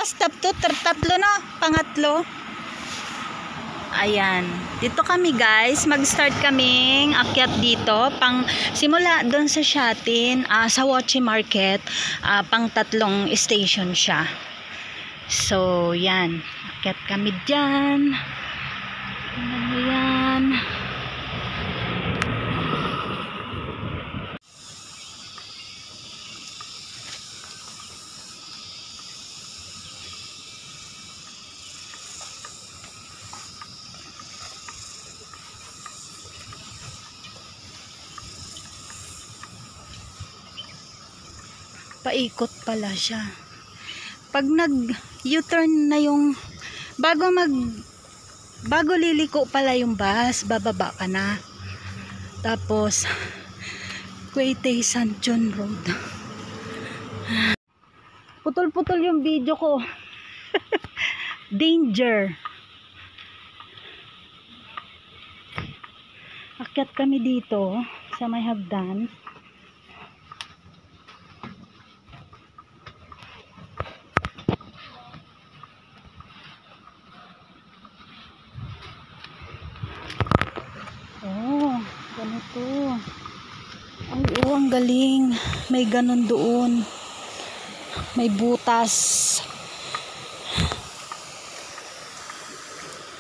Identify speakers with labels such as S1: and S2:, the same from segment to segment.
S1: stop to? Tatlo na. Pangatlo. Ayan. Dito kami guys. Mag-start kaming akyat dito. Simula doon sa Shatin, sa Wachi Market. Pang 3 station siya. So, yan. Akyat kami dyan. Ayan. Paikot pala siya. Pag nag-U-turn na yung bago liliko pala yung bus, bababa ka na. Tapos Kuwaitay San John Road. Putol-putol yung video ko. Danger. Akyat kami dito sa may hagdan. Ganito. Ay, ang galing. May ganon doon. May butas.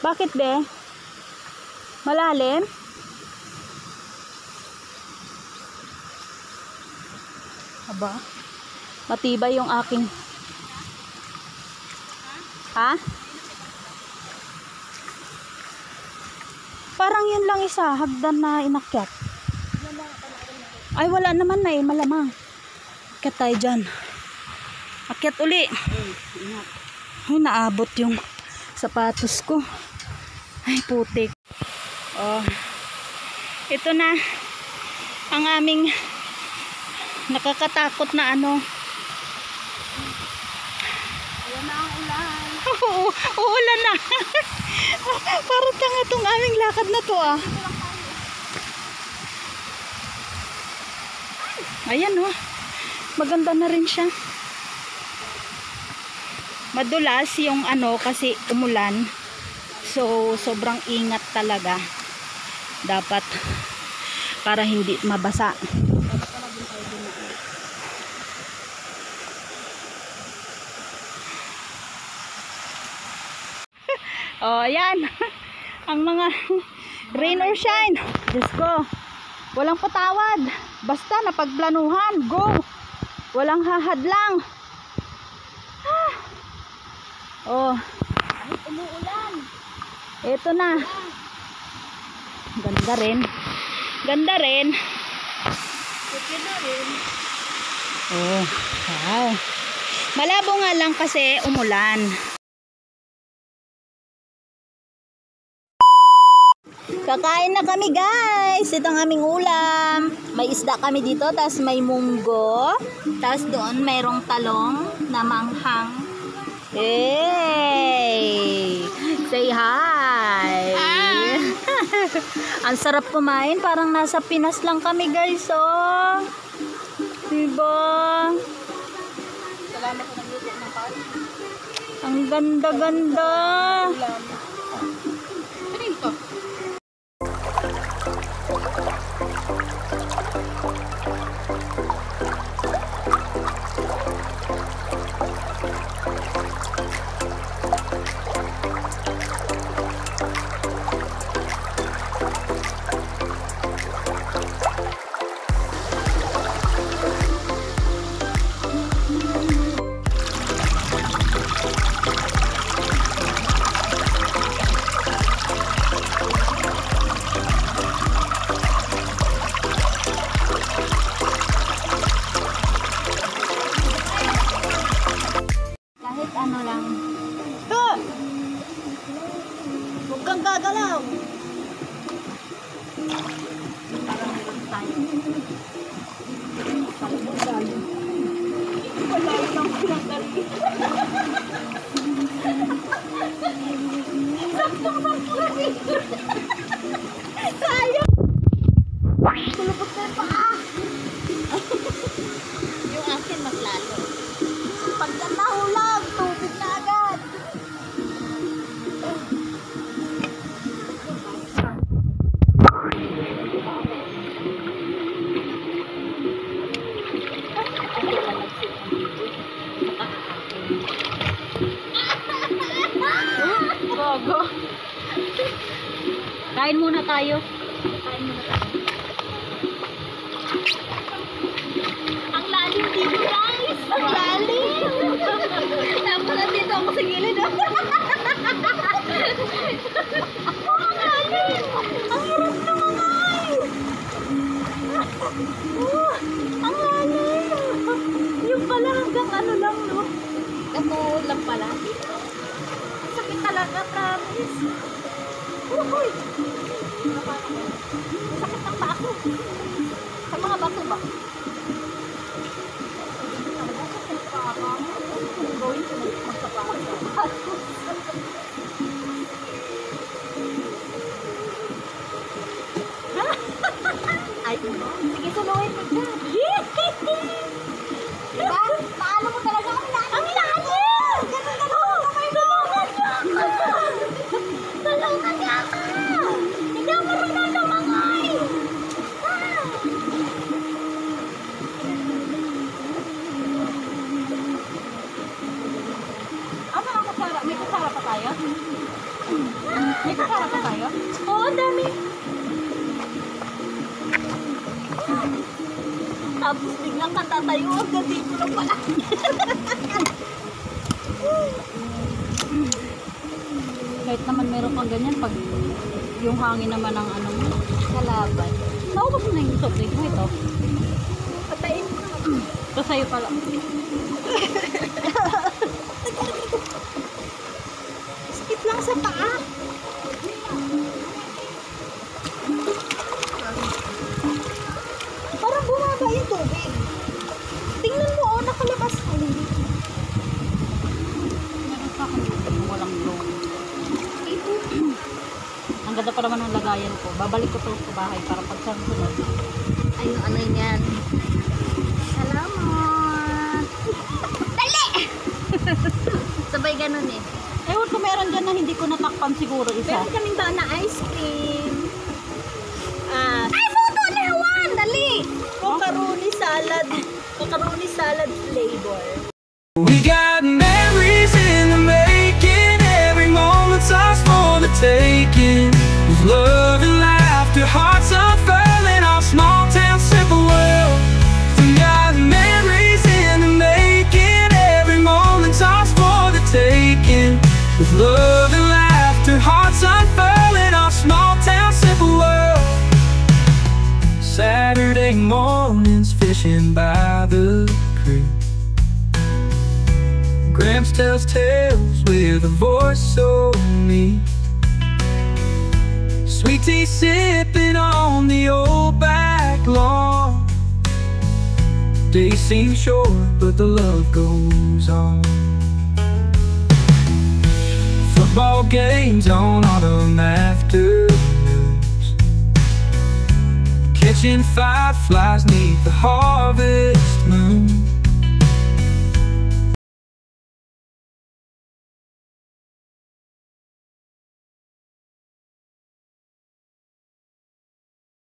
S1: Bakit be? Malalim? Aba? Matibay yung aking... Ha? Parang yun lang isa, hagdan na inakyat. Ay, wala naman na eh, malamang. Akyat tayo dyan. Akyat uli. Ay, naabot yung sapatos ko. Ay, putik. Oh, ito na ang aming nakakatakot na ano. Ayan na ang ulan. Uulan na. Parang tanga itong aming lakad na to ah. Ayan oh. Maganda na rin siya. Madulas yung ano kasi umulan. So sobrang ingat talaga. Dapat para hindi mabasa. Oh, ayan. Ang mga rain or shine. Diyos ko. Walang patawad. Basta napagplanuhan. Go. Walang hahadlang. Ah. Oh. Kahit umuulan. Ito na. Ganda rin. Ganda rin. Ganda rin. Oh. Wow. Malabo nga lang kasi umulan. Kakain na kami guys. Ito ang aming ulam. May isda kami dito. Tapos may munggo. Tapos doon mayroong talong na manghang. Hey! Say hi! Ang sarap kumain. Parang nasa Pinas lang kami guys. Oh. Diba? Salamat sa nagluto ng kain. Ang ganda-ganda. Ano ito? Ano lang. Ha! Huwag kang gagalaw. Parang meron tayo. Parang tayo. Wala lang pinagdali. Saktong-saktong kasi. Sayang. Kulupot na yung paa. Yung akin mas lalo. Pag nahulog, tubig na
S2: Kain muna tayo. Kain muna tayo. Ang lalim dito, guys. Ang lalim. Dapat dito ako sa gilid. Ang lalim. Ang hirap lumangay. Ang lalim. Yung pala hanggang ano lang, no? Ito lang pala. Sakit talaga, promise. Uy! Sakit ang paa ko. Sa mga baso ba? Gawin ko magkapaan. Ay, sige, suluhin mo dyan. Diba? Paano mo talaga ang lalim? Ang lalim! Ganun ka mo! Tulungan niyo ako! Tulungan niyo ako! Hindi ako marunong lumangay! Ano ang kutsara? May kutsara pa tayo? May kutsara pa tayo? Oo, ang dami! Tapos biglang katatayo hanggang dito lang pala.
S1: Kahit naman meron kang ganyan, pag yung hangin naman ang ano mo,
S2: Kalaban.
S1: naubos mo na yung soft drink mo ito.
S2: Patayin mo na.
S1: Ito sa'yo pala.
S2: Skip lang sa paa. Parang bumaba yung tubig. Tingnan mo, oh, nakalabas. Ay, hindi.
S1: Meron pa akong walang low. Ang ganda pa naman ng lagayan ko. Babalik ko to sa bahay para pag sa sunod.
S2: Ay, ano yan? Salamat! Dali! Sabay ganun eh.
S1: Ewan ko meron dyan na hindi ko natakpan siguro isa.
S2: Meron kaming ba na ice cream? Ay, photo na one! Dali! Macaroni salad. Macaroni salad flavor.
S3: We got memories in the making. Every moment's ours for the taking. With love and laughter, hearts unfurling, our small town simple world. We got memories in the making. Every moment's ours for the taking. With love and laughter, hearts unfurling, our small town simple world. Saturday mornings fishing by the creek. Gramps tells tales with a voice so meek. Sweet tea sipping on the old back lawn. Days seem short, but the love goes on. Football games on autumn afternoons. Catching fireflies neath the harvest